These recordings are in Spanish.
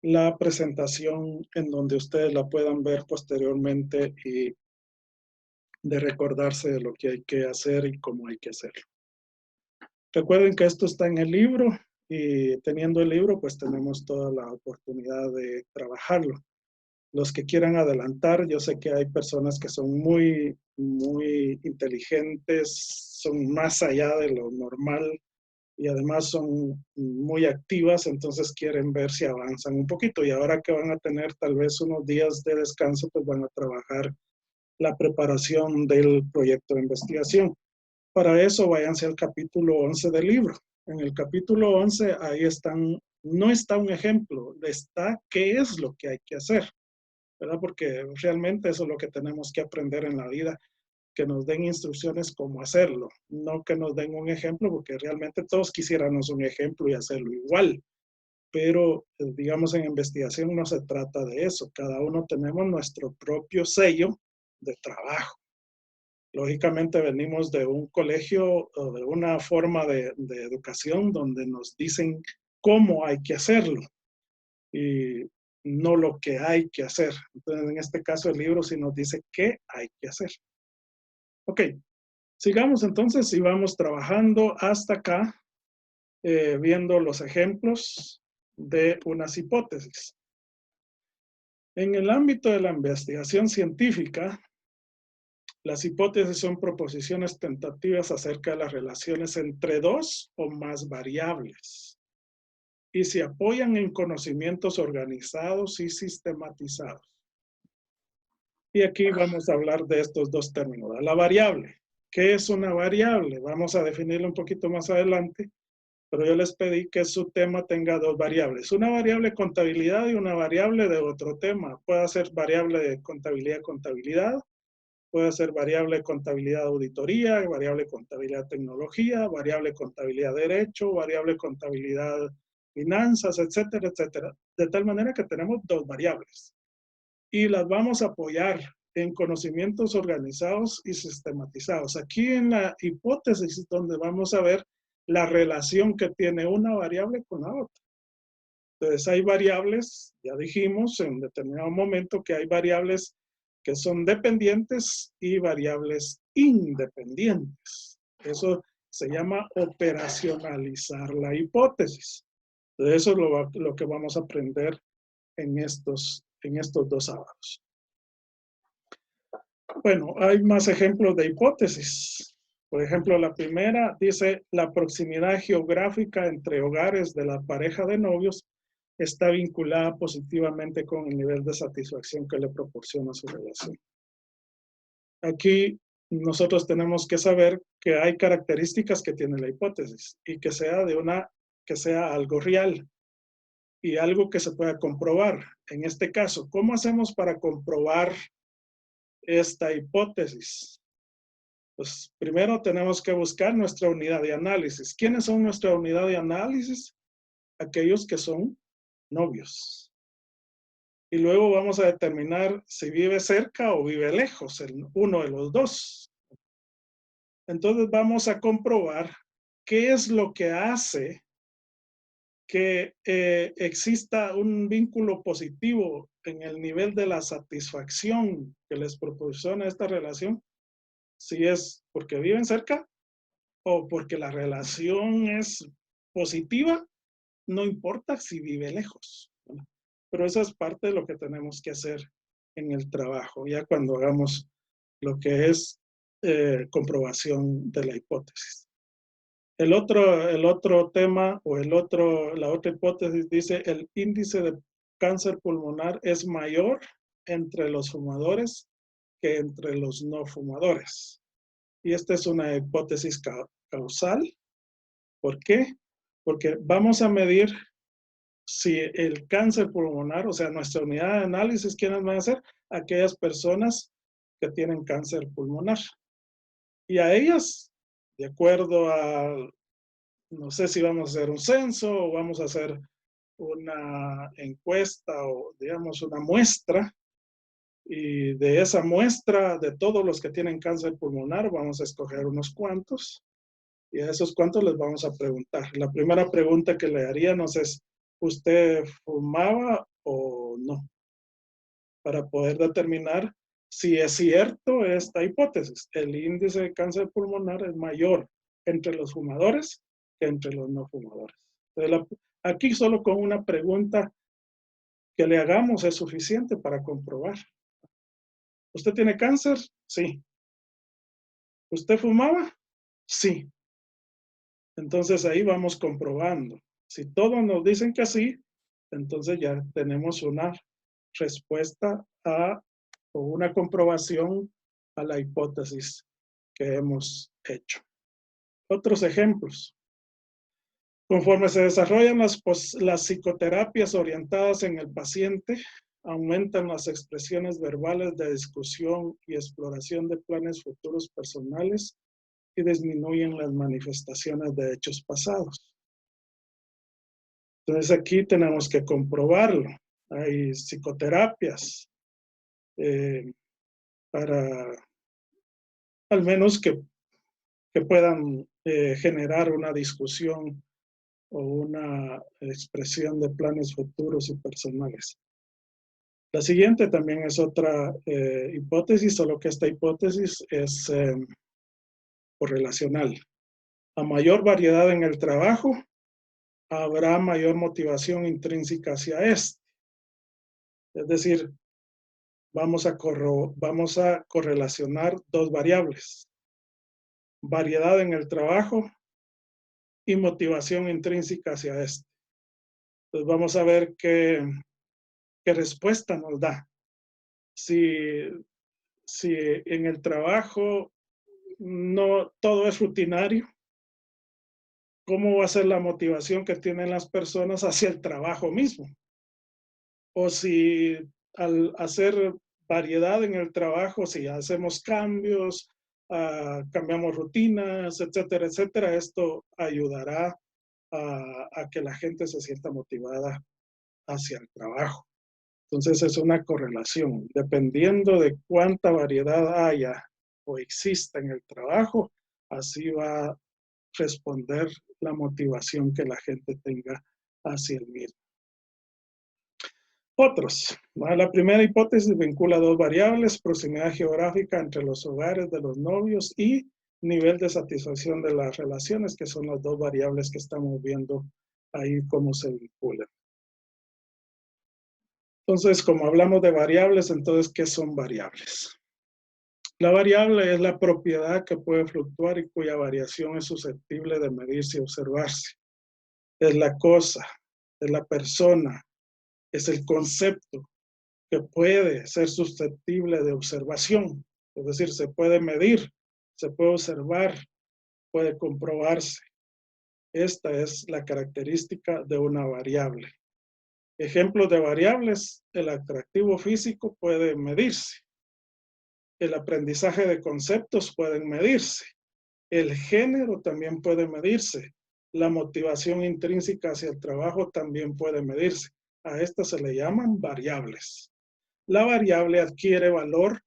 la presentación en donde ustedes la puedan ver posteriormente y de recordarse de lo que hay que hacer y cómo hay que hacerlo. Recuerden que esto está en el libro y teniendo el libro, pues tenemos toda la oportunidad de trabajarlo. Los que quieran adelantar, yo sé que hay personas que son muy inteligentes, son más allá de lo normal y además son muy activas, entonces quieren ver si avanzan un poquito. Y ahora que van a tener tal vez unos días de descanso, pues van a trabajar la preparación del proyecto de investigación. Para eso váyanse al capítulo 11 del libro. En el capítulo 11 ahí no está un ejemplo, está qué es lo que hay que hacer, ¿verdad? Porque realmente eso es lo que tenemos que aprender en la vida, que nos den instrucciones cómo hacerlo, no que nos den un ejemplo, porque realmente todos quisiéramos un ejemplo y hacerlo igual, pero digamos en investigación no se trata de eso, cada uno tenemos nuestro propio sello de trabajo. Lógicamente venimos de un colegio o de una forma de educación donde nos dicen cómo hay que hacerlo y no lo que hay que hacer. Entonces, en este caso, el libro sí nos dice qué hay que hacer. Ok, sigamos entonces y vamos trabajando hasta acá, viendo los ejemplos de unas hipótesis. En el ámbito de la investigación científica, las hipótesis son proposiciones tentativas acerca de las relaciones entre dos o más variables y se apoyan en conocimientos organizados y sistematizados. Y aquí vamos a hablar de estos dos términos. La variable. ¿Qué es una variable? Vamos a definirlo un poquito más adelante, pero yo les pedí que su tema tenga dos variables. Una variable de contabilidad y una variable de otro tema. Puede ser variable de contabilidad, puede ser variable de contabilidad auditoría, variable de contabilidad tecnología, variable de contabilidad derecho, variable de contabilidad finanzas, etcétera, etcétera. De tal manera que tenemos dos variables y las vamos a apoyar en conocimientos organizados y sistematizados. Aquí en la hipótesis donde vamos a ver la relación que tiene una variable con la otra. Entonces hay variables, ya dijimos en determinado momento que hay variables que son dependientes y variables independientes. Eso se llama operacionalizar la hipótesis. Entonces eso es lo que vamos a aprender en estos dos sábados. Bueno, hay más ejemplos de hipótesis. Por ejemplo, la primera dice, la proximidad geográfica entre hogares de la pareja de novios está vinculada positivamente con el nivel de satisfacción que le proporciona su relación. Aquí nosotros tenemos que saber que hay características que tiene la hipótesis y que sea algo real y algo que se pueda comprobar. En este caso, ¿cómo hacemos para comprobar esta hipótesis? Pues primero tenemos que buscar nuestra unidad de análisis. ¿Quiénes son nuestra unidad de análisis? Aquellos que son novios. Y luego vamos a determinar si vive cerca o vive lejos, uno de los dos. Entonces vamos a comprobar qué es lo que hace que exista un vínculo positivo en el nivel de la satisfacción que les proporciona esta relación, si es porque viven cerca o porque la relación es positiva, no importa si vive lejos. Pero eso es parte de lo que tenemos que hacer en el trabajo, ya cuando hagamos lo que es comprobación de la hipótesis. El otro tema o la otra hipótesis dice el índice de cáncer pulmonar es mayor entre los fumadores que entre los no fumadores. Y esta es una hipótesis causal. ¿Por qué? Porque vamos a medir si el cáncer pulmonar, o sea, nuestra unidad de análisis, ¿quiénes van a ser? Aquellas personas que tienen cáncer pulmonar. Y a ellas, de acuerdo a, no sé si vamos a hacer un censo o vamos a hacer una encuesta o, digamos, una muestra, y de esa muestra, de todos los que tienen cáncer pulmonar, vamos a escoger unos cuantos, y a esos cuantos les vamos a preguntar. La primera pregunta que le haríamos es, ¿usted fumaba o no, para poder determinar si es cierto esta hipótesis. El índice de cáncer pulmonar es mayor entre los fumadores que entre los no fumadores. Entonces, aquí solo con una pregunta que le hagamos es suficiente para comprobar. ¿Usted tiene cáncer? Sí. ¿Usted fumaba? Sí. Entonces ahí vamos comprobando. Si todos nos dicen que sí, entonces ya tenemos una respuesta o una comprobación a la hipótesis que hemos hecho. Otros ejemplos. Conforme se desarrollan las psicoterapias orientadas en el paciente, aumentan las expresiones verbales de discusión y exploración de planes futuros personales y disminuyen las manifestaciones de hechos pasados. Entonces aquí tenemos que comprobarlo. Hay psicoterapias para al menos que puedan generar una discusión o una expresión de planes futuros y personales. La siguiente también es otra hipótesis, solo que esta hipótesis es correlacional. A mayor variedad en el trabajo, habrá mayor motivación intrínseca hacia este. Es decir, vamos a correlacionar dos variables. Variedad en el trabajo y motivación intrínseca hacia este. Entonces vamos a ver qué respuesta nos da. Si en el trabajo no todo es rutinario, ¿cómo va a ser la motivación que tienen las personas hacia el trabajo mismo? O si al hacer variedad en el trabajo, si hacemos cambios, cambiamos rutinas, etcétera, etcétera, esto ayudará a que la gente se sienta motivada hacia el trabajo. Entonces es una correlación. Dependiendo de cuánta variedad haya o exista en el trabajo, así va a responder la motivación que la gente tenga hacia el mismo. Otros. La primera hipótesis vincula dos variables: proximidad geográfica entre los hogares de los novios y nivel de satisfacción de las relaciones, que son las dos variables que estamos viendo ahí cómo se vinculan. Entonces, como hablamos de variables, entonces, ¿qué son variables? La variable es la propiedad que puede fluctuar y cuya variación es susceptible de medirse y observarse. Es la cosa, es la persona, es el concepto que puede ser susceptible de observación. Es decir, se puede medir, se puede observar, puede comprobarse. Esta es la característica de una variable. Ejemplos de variables: el atractivo físico puede medirse. El aprendizaje de conceptos pueden medirse. El género también puede medirse. La motivación intrínseca hacia el trabajo también puede medirse. A estas se le llaman variables. La variable adquiere valor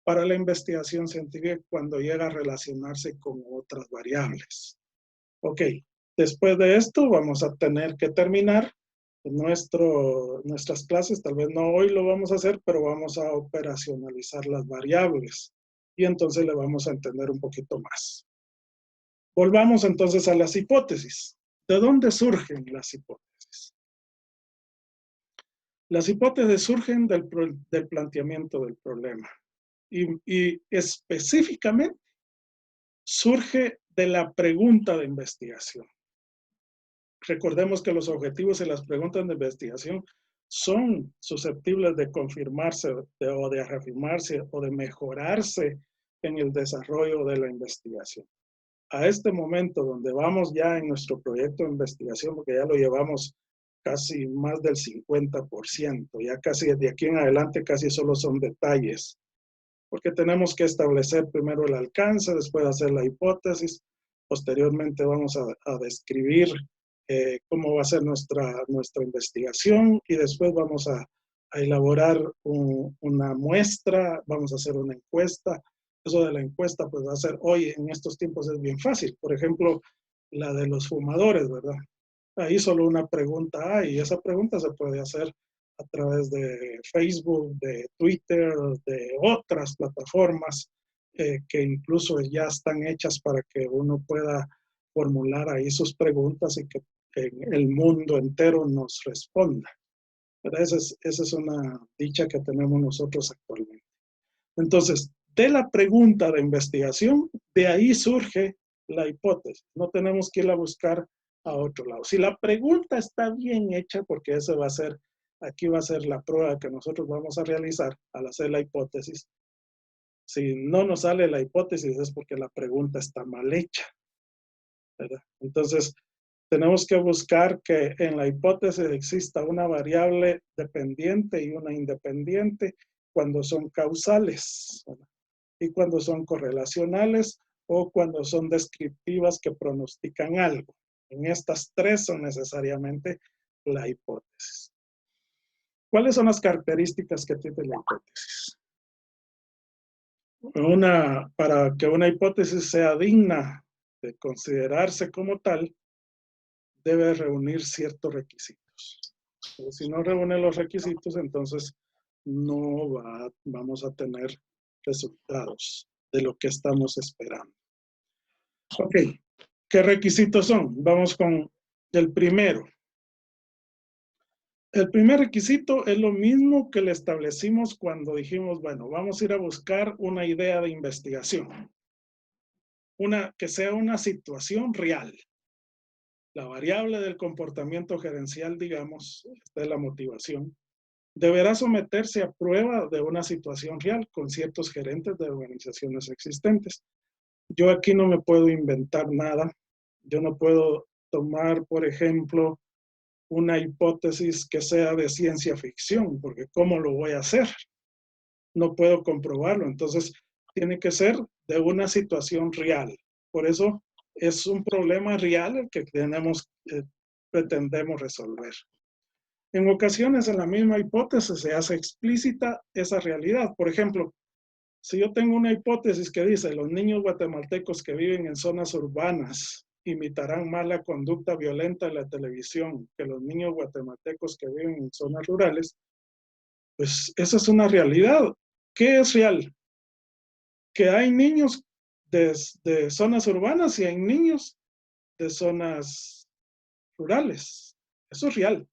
para la investigación científica cuando llega a relacionarse con otras variables. Ok, después de esto vamos a tener que terminar nuestras clases. Tal vez no hoy lo vamos a hacer, pero vamos a operacionalizar las variables y entonces le vamos a entender un poquito más. Volvamos entonces a las hipótesis. ¿De dónde surgen las hipótesis? Las hipótesis surgen del planteamiento del problema y específicamente surge de la pregunta de investigación. Recordemos que los objetivos y las preguntas de investigación son susceptibles de confirmarse o de reafirmarse o de mejorarse en el desarrollo de la investigación. A este momento donde vamos ya en nuestro proyecto de investigación, porque ya lo llevamos casi más del 50%, ya casi de aquí en adelante casi solo son detalles, porque tenemos que establecer primero el alcance, después hacer la hipótesis, posteriormente vamos a describir cómo va a ser nuestra investigación y después vamos a elaborar una muestra, vamos a hacer una encuesta. Eso de la encuesta pues va a ser, hoy en estos tiempos es bien fácil. Por ejemplo, la de los fumadores, ¿verdad? Ahí solo una pregunta hay y esa pregunta se puede hacer a través de Facebook, de Twitter, de otras plataformas que incluso ya están hechas para que uno pueda formular ahí sus preguntas y que el mundo entero nos responda. Pero esa es una dicha que tenemos nosotros actualmente. Entonces, de la pregunta de investigación, de ahí surge la hipótesis. No tenemos que ir a buscar a otro lado. Si la pregunta está bien hecha, porque ese va a ser, aquí va a ser la prueba que nosotros vamos a realizar al hacer la hipótesis. Si no nos sale la hipótesis es porque la pregunta está mal hecha, ¿verdad? Entonces, tenemos que buscar que en la hipótesis exista una variable dependiente y una independiente cuando son causales, ¿verdad? Y cuando son correlacionales o cuando son descriptivas que pronostican algo. En estas tres son necesariamente la hipótesis. ¿Cuáles son las características que tiene la hipótesis? Para que una hipótesis sea digna de considerarse como tal, debe reunir ciertos requisitos. Si no reúne los requisitos, entonces no vamos a tener resultados de lo que estamos esperando. Ok, ¿qué requisitos son? Vamos con el primero. El primer requisito es lo mismo que le establecimos cuando dijimos, bueno, vamos a ir a buscar una idea de investigación. Que sea una situación real. La variable del comportamiento gerencial, digamos, esta es la motivación, deberá someterse a prueba de una situación real con ciertos gerentes de organizaciones existentes. Yo aquí no me puedo inventar nada. Yo no puedo tomar, por ejemplo, una hipótesis que sea de ciencia ficción, porque ¿cómo lo voy a hacer? No puedo comprobarlo. Entonces, tiene que ser de una situación real. Por eso es un problema real el que pretendemos resolver. En ocasiones, en la misma hipótesis se hace explícita esa realidad. Por ejemplo, si yo tengo una hipótesis que dice los niños guatemaltecos que viven en zonas urbanas imitarán más la conducta violenta de la televisión que los niños guatemaltecos que viven en zonas rurales, pues esa es una realidad. ¿Qué es real? Que hay niños de zonas urbanas y hay niños de zonas rurales. Eso es real.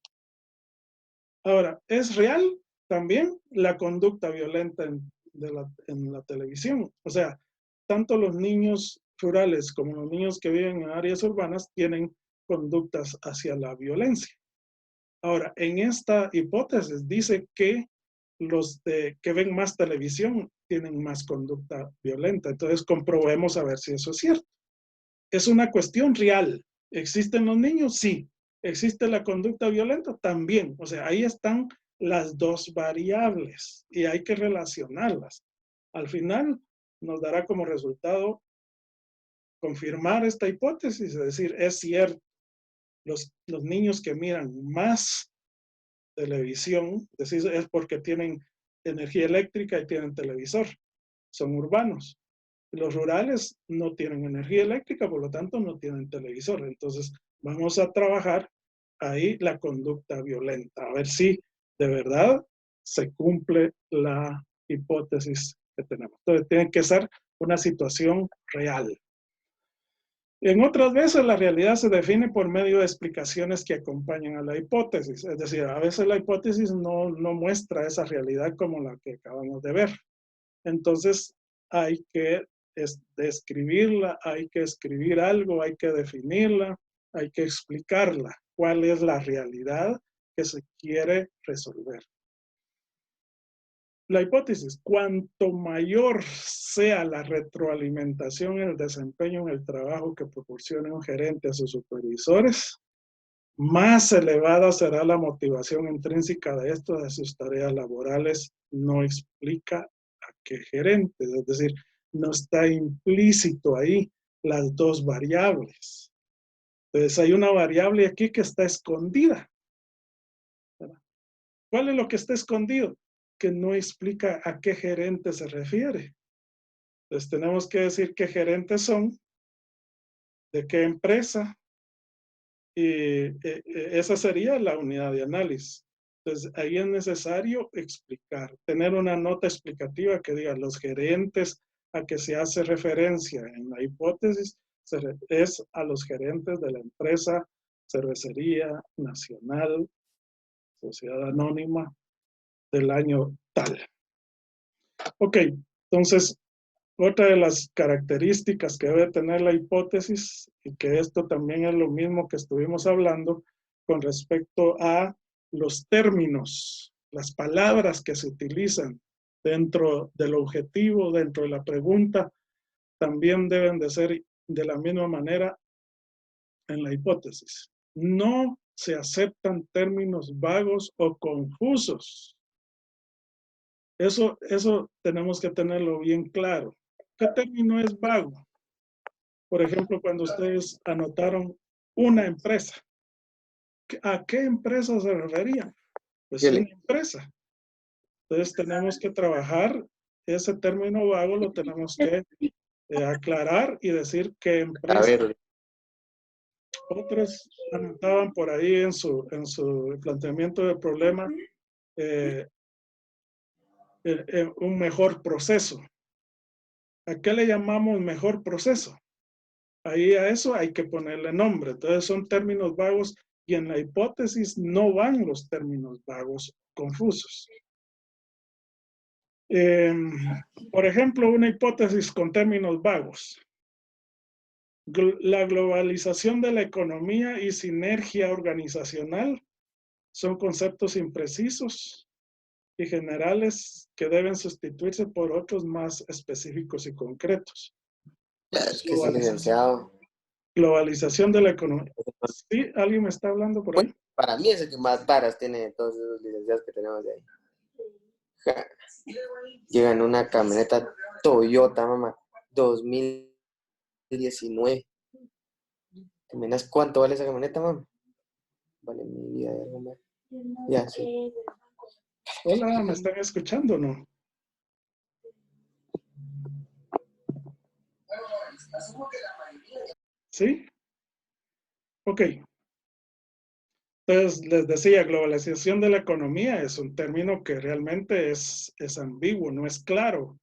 Ahora, ¿es real también la conducta violenta en la televisión? O sea, tanto los niños rurales como los niños que viven en áreas urbanas tienen conductas hacia la violencia. Ahora, en esta hipótesis dice que los que ven más televisión tienen más conducta violenta. Entonces, comprobemos a ver si eso es cierto. Es una cuestión real. ¿Existen los niños? Sí. ¿Existe la conducta violenta? También. O sea, ahí están las dos variables y hay que relacionarlas. Al final nos dará como resultado confirmar esta hipótesis, es decir, es cierto, los niños que miran más televisión, es decir, es porque tienen energía eléctrica y tienen televisor, son urbanos. Los rurales no tienen energía eléctrica, por lo tanto no tienen televisor. Entonces vamos a trabajar ahí la conducta violenta, a ver si de verdad se cumple la hipótesis que tenemos. Entonces tiene que ser una situación real. En otras veces la realidad se define por medio de explicaciones que acompañan a la hipótesis. Es decir, a veces la hipótesis no muestra esa realidad como la que acabamos de ver. Entonces hay que describirla, hay que escribir algo, hay que definirla, hay que explicarla. ¿Cuál es la realidad que se quiere resolver? La hipótesis, cuanto mayor sea la retroalimentación en el desempeño en el trabajo que proporcione un gerente a sus supervisores, más elevada será la motivación intrínseca de estos de sus tareas laborales. No explica a qué gerente, es decir, no está implícito ahí las dos variables. Entonces hay una variable aquí que está escondida. ¿Verdad? ¿Cuál es lo que está escondido? Que no explica a qué gerente se refiere. Entonces tenemos que decir qué gerentes son, de qué empresa, y esa sería la unidad de análisis. Entonces, ahí es necesario explicar, tener una nota explicativa que diga los gerentes a que se hace referencia en la hipótesis es a los gerentes de la empresa Cervecería Nacional, Sociedad Anónima, del año tal. Ok, entonces, otra de las características que debe tener la hipótesis, y que esto también es lo mismo que estuvimos hablando con respecto a los términos, las palabras que se utilizan dentro del objetivo, dentro de la pregunta, también deben de ser de la misma manera en la hipótesis. No se aceptan términos vagos o confusos. Eso tenemos que tenerlo bien claro. ¿Qué término es vago? Por ejemplo, cuando ustedes anotaron una empresa, ¿a qué empresa se refería? Pues una empresa. Entonces tenemos que trabajar ese término vago, lo tenemos que aclarar y decir qué empresa. A ver, Otros anotaban por ahí en su planteamiento del problema un mejor proceso. ¿A qué le llamamos mejor proceso? Ahí a eso hay que ponerle nombre. Entonces son términos vagos y en la hipótesis no van los términos vagos confusos. Por ejemplo, una hipótesis con términos vagos. La globalización de la economía y sinergia organizacional son conceptos imprecisos y generales que deben sustituirse por otros más específicos y concretos. es que sí, licenciado. Globalización de la economía. ¿Sí? ¿Alguien me está hablando por ahí? Para mí es el que más varas tiene de todos esos licenciados que tenemos de ahí. Ja. Llega en una camioneta Toyota, mamá, 2019. ¿Te imaginas cuánto vale esa camioneta, mamá? Vale mi vida de algo más. Ya, sí. Hola, ¿me están escuchando o no? ¿Sí? Ok. Entonces, les decía, globalización de la economía es un término que realmente es ambiguo, no es claro.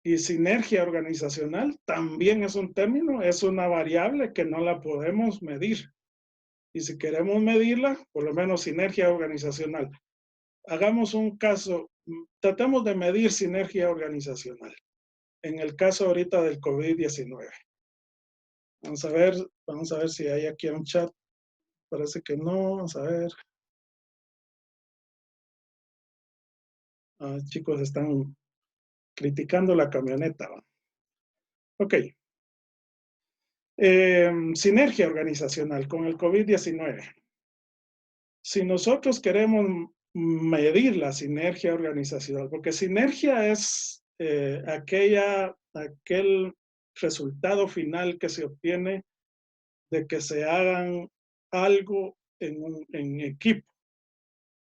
Y sinergia organizacional también es un término, es una variable que no la podemos medir. Y si queremos medirla, por lo menos sinergia organizacional. Hagamos un caso, tratemos de medir sinergia organizacional. En el caso ahorita del COVID-19. Vamos a ver si hay aquí un chat. Parece que no, vamos a ver. Chicos, están criticando la camioneta. Ok. Sinergia organizacional con el COVID-19. Si nosotros queremos medir la sinergia organizacional, porque sinergia es aquel resultado final que se obtiene de que se hagan algo en equipo,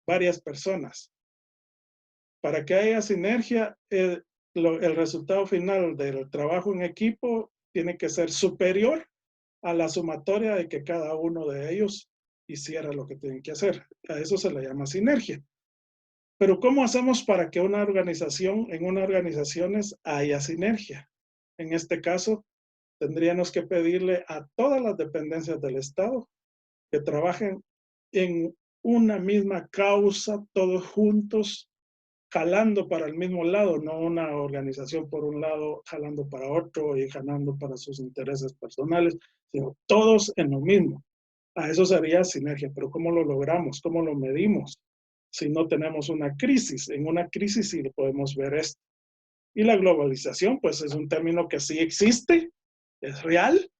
varias personas. Para que haya sinergia, el resultado final del trabajo en equipo tiene que ser superior a la sumatoria de que cada uno de ellos hiciera lo que tienen que hacer. A eso se le llama sinergia. Pero ¿cómo hacemos para que en una organización haya sinergia? En este caso, tendríamos que pedirle a todas las dependencias del Estado que trabajen en una misma causa, todos juntos, jalando para el mismo lado, no una organización por un lado jalando para otro y jalando para sus intereses personales, sino todos en lo mismo. A eso sería sinergia, pero ¿cómo lo logramos? ¿Cómo lo medimos? Si no tenemos una crisis, en una crisis sí podemos ver esto. Y la globalización, pues es un término que sí existe, es real,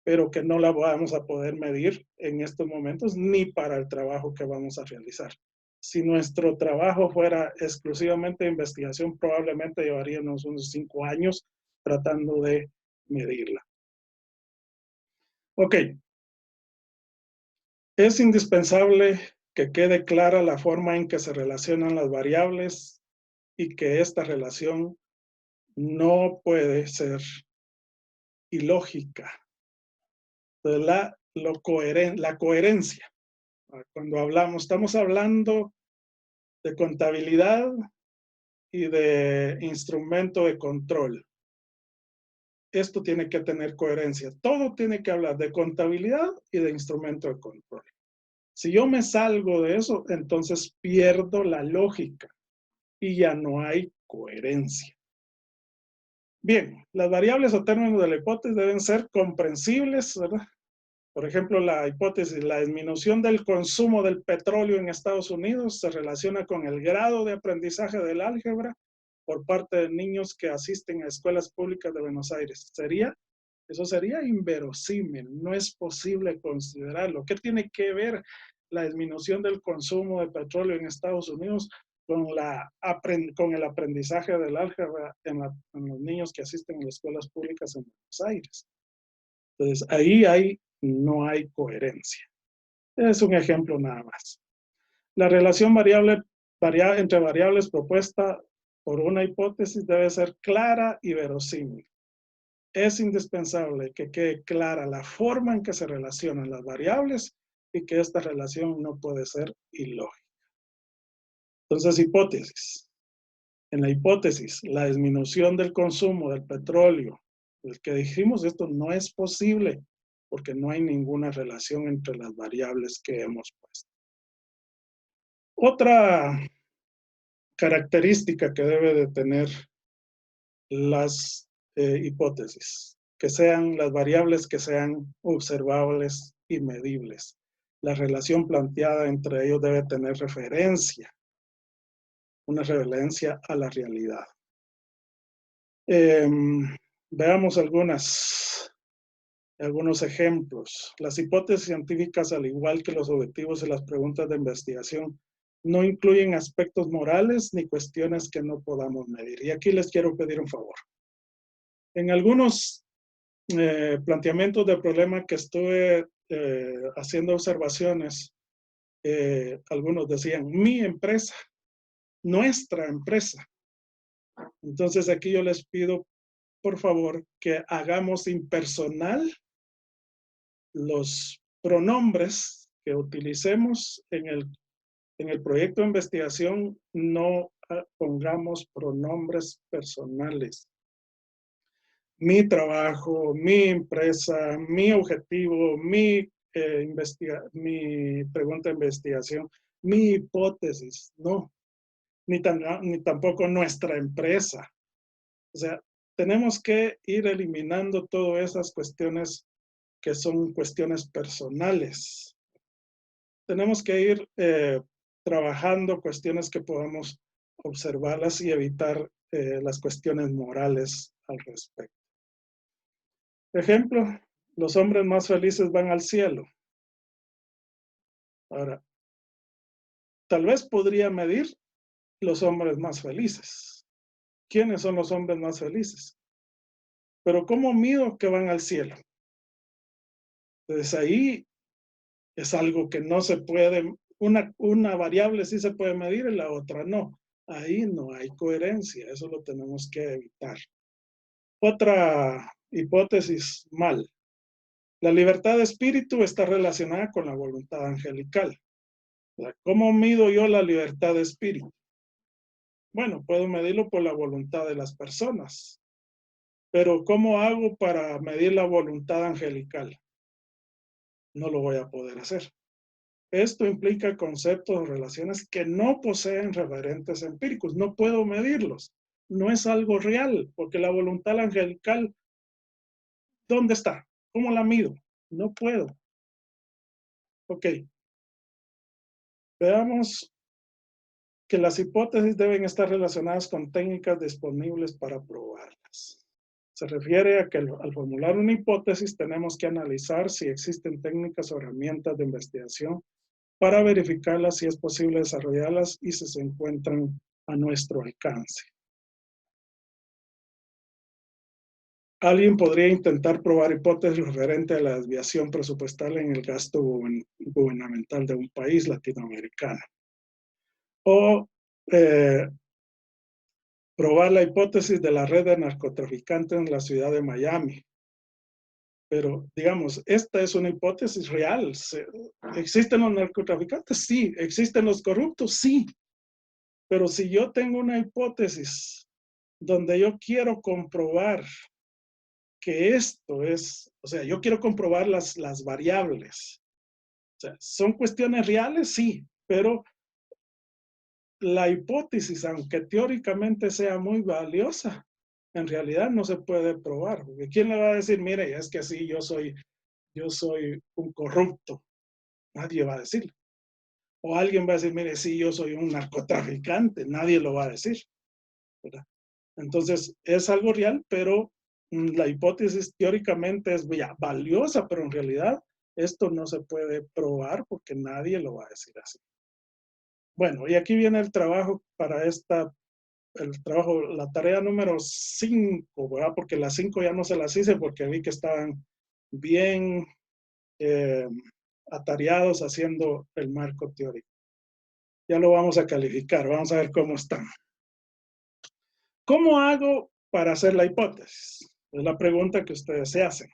pero que no la vamos a poder medir en estos momentos ni para el trabajo que vamos a realizar. Si nuestro trabajo fuera exclusivamente de investigación, probablemente llevaríamos unos 5 años tratando de medirla. Ok. Es indispensable que quede clara la forma en que se relacionan las variables y que esta relación no puede ser ilógica. La coherencia. Cuando estamos hablando de contabilidad y de instrumento de control. Esto tiene que tener coherencia. Todo tiene que hablar de contabilidad y de instrumento de control. Si yo me salgo de eso, entonces pierdo la lógica y ya no hay coherencia. Bien, las variables o términos de la hipótesis deben ser comprensibles, ¿verdad? Por ejemplo, la hipótesis, la disminución del consumo del petróleo en Estados Unidos se relaciona con el grado de aprendizaje del álgebra por parte de niños que asisten a escuelas públicas de Buenos Aires. Eso sería inverosímil, no es posible considerarlo. ¿Qué tiene que ver la disminución del consumo de petróleo en Estados Unidos con el aprendizaje del álgebra en los niños que asisten a las escuelas públicas en Buenos Aires? Entonces, ahí no hay coherencia. Es un ejemplo nada más. La relación entre variables propuesta por una hipótesis debe ser clara y verosímil. Es indispensable que quede clara la forma en que se relacionan las variables y que esta relación no puede ser ilógica. Entonces, hipótesis. En la hipótesis, la disminución del consumo del petróleo, el que dijimos esto no es posible porque no hay ninguna relación entre las variables que hemos puesto. Otra característica que debe de tener las hipótesis, que sean las variables que sean observables y medibles. La relación planteada entre ellos debe tener una referencia a la realidad. Veamos algunos ejemplos. Las hipótesis científicas, al igual que los objetivos y las preguntas de investigación, no incluyen aspectos morales ni cuestiones que no podamos medir. Y aquí les quiero pedir un favor. En algunos planteamientos de problema que estuve haciendo observaciones, algunos decían, mi empresa, nuestra empresa. Entonces aquí yo les pido, por favor, que hagamos impersonal los pronombres que utilicemos en el proyecto de investigación, no pongamos pronombres personales. Mi trabajo, mi empresa, mi objetivo, mi pregunta de investigación, mi hipótesis, no, ni tampoco nuestra empresa. O sea, tenemos que ir eliminando todas esas cuestiones que son cuestiones personales. Tenemos que ir trabajando cuestiones que podamos observarlas y evitar las cuestiones morales al respecto. Ejemplo, los hombres más felices van al cielo. Ahora, tal vez podría medir los hombres más felices. ¿Quiénes son los hombres más felices? Pero ¿cómo mido que van al cielo? Entonces ahí es algo que no se puede, una variable sí se puede medir y la otra no. Ahí no hay coherencia, eso lo tenemos que evitar. Otra hipótesis mal. La libertad de espíritu está relacionada con la voluntad angelical. ¿Cómo mido yo la libertad de espíritu? Bueno, puedo medirlo por la voluntad de las personas, pero ¿cómo hago para medir la voluntad angelical? No lo voy a poder hacer. Esto implica conceptos o relaciones que no poseen referentes empíricos. No puedo medirlos. No es algo real, porque la voluntad angelical, ¿dónde está? ¿Cómo la mido? No puedo. Ok. Veamos que las hipótesis deben estar relacionadas con técnicas disponibles para probarlas. Se refiere a que al formular una hipótesis tenemos que analizar si existen técnicas o herramientas de investigación para verificarlas si es posible desarrollarlas y si se encuentran a nuestro alcance. Alguien podría intentar probar hipótesis referente a la desviación presupuestal en el gasto gubernamental de un país latinoamericano. O probar la hipótesis de la red de narcotraficantes en la ciudad de Miami. Pero, digamos, esta es una hipótesis real. ¿Existen los narcotraficantes? Sí. ¿Existen los corruptos? Sí. Pero si yo tengo una hipótesis donde yo quiero comprobar que esto es, o sea, yo quiero comprobar las variables. O sea, ¿son cuestiones reales? Sí, pero la hipótesis, aunque teóricamente sea muy valiosa, en realidad no se puede probar. Porque ¿quién le va a decir, mire, es que sí, yo soy un corrupto? Nadie va a decir. O alguien va a decir, mire, sí, yo soy un narcotraficante. Nadie lo va a decir, ¿verdad? Entonces, es algo real, pero la hipótesis teóricamente es valiosa, pero en realidad esto no se puede probar porque nadie lo va a decir así. Bueno, y aquí viene el trabajo para la tarea número 5, ¿verdad? Porque las 5 ya no se las hice porque vi que estaban bien atareados haciendo el marco teórico. Ya lo vamos a calificar, vamos a ver cómo están. ¿Cómo hago para hacer la hipótesis? Es la pregunta que ustedes se hacen.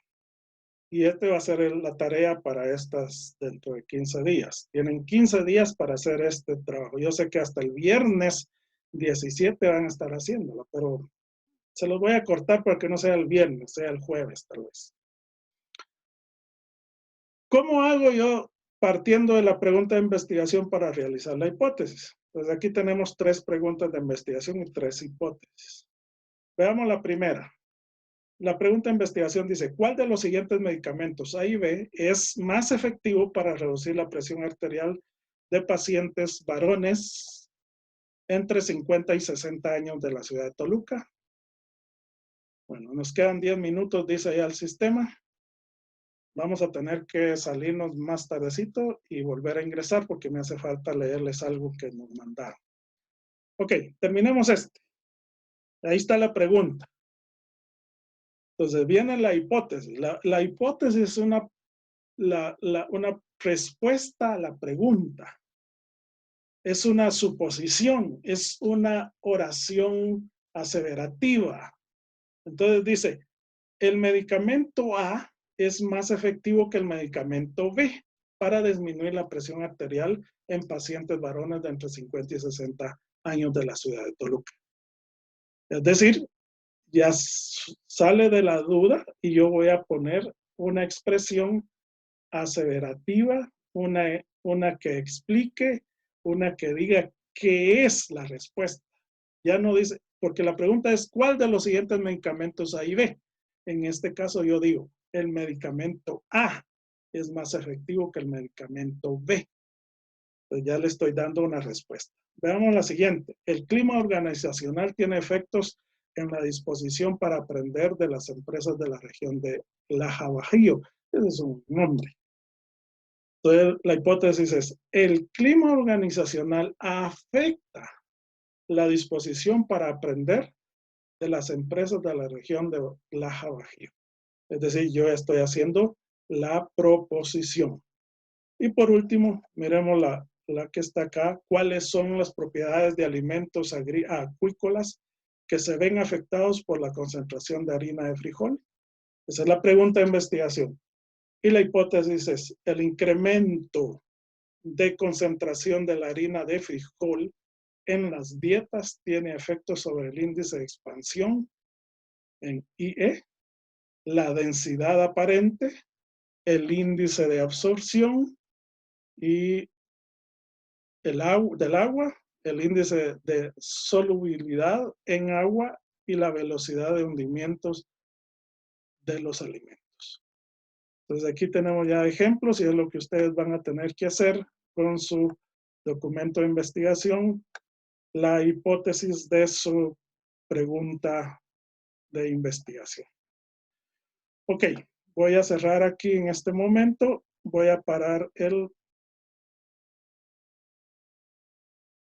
Y va a ser la tarea para estas dentro de 15 días. Tienen 15 días para hacer este trabajo. Yo sé que hasta el viernes 17 van a estar haciéndolo, pero se los voy a cortar para que no sea el viernes, sea el jueves tal vez. ¿Cómo hago yo partiendo de la pregunta de investigación para realizar la hipótesis? Pues aquí tenemos 3 preguntas de investigación y 3 hipótesis. Veamos la primera. La pregunta de investigación dice, ¿cuál de los siguientes medicamentos A y B es más efectivo para reducir la presión arterial de pacientes varones entre 50 y 60 años de la ciudad de Toluca? Bueno, nos quedan 10 minutos, dice ya el sistema. Vamos a tener que salirnos más tardecito y volver a ingresar porque me hace falta leerles algo que nos mandaron. Ok, terminemos este. Ahí está la pregunta. Entonces viene la hipótesis. La hipótesis es una respuesta a la pregunta. Es una suposición, es una oración aseverativa. Entonces dice, el medicamento A es más efectivo que el medicamento B para disminuir la presión arterial en pacientes varones de entre 50 y 60 años de la ciudad de Toluca. Es decir, ya sale de la duda y yo voy a poner una expresión aseverativa, una que explique, una que diga qué es la respuesta. Ya no dice, porque la pregunta es, ¿cuál de los siguientes medicamentos A y B? En este caso yo digo, el medicamento A es más efectivo que el medicamento B. Entonces ya le estoy dando una respuesta. Veamos la siguiente. El clima organizacional tiene efectos en la disposición para aprender de las empresas de la región de Laja Bajío. Ese es un nombre. Entonces, la hipótesis es, el clima organizacional afecta la disposición para aprender de las empresas de la región de Laja Bajío. Es decir, yo estoy haciendo la proposición. Y por último, miremos la que está acá. ¿Cuáles son las propiedades de alimentos acuícolas que se ven afectados por la concentración de harina de frijol? Esa es la pregunta de investigación. Y la hipótesis es, el incremento de concentración de la harina de frijol en las dietas tiene efectos sobre el índice de expansión en IE, la densidad aparente, el índice de absorción y del agua, el índice de solubilidad en agua y la velocidad de hundimientos de los alimentos. Entonces aquí tenemos ya ejemplos y es lo que ustedes van a tener que hacer con su documento de investigación, la hipótesis de su pregunta de investigación. Ok, voy a cerrar aquí en este momento, voy a parar el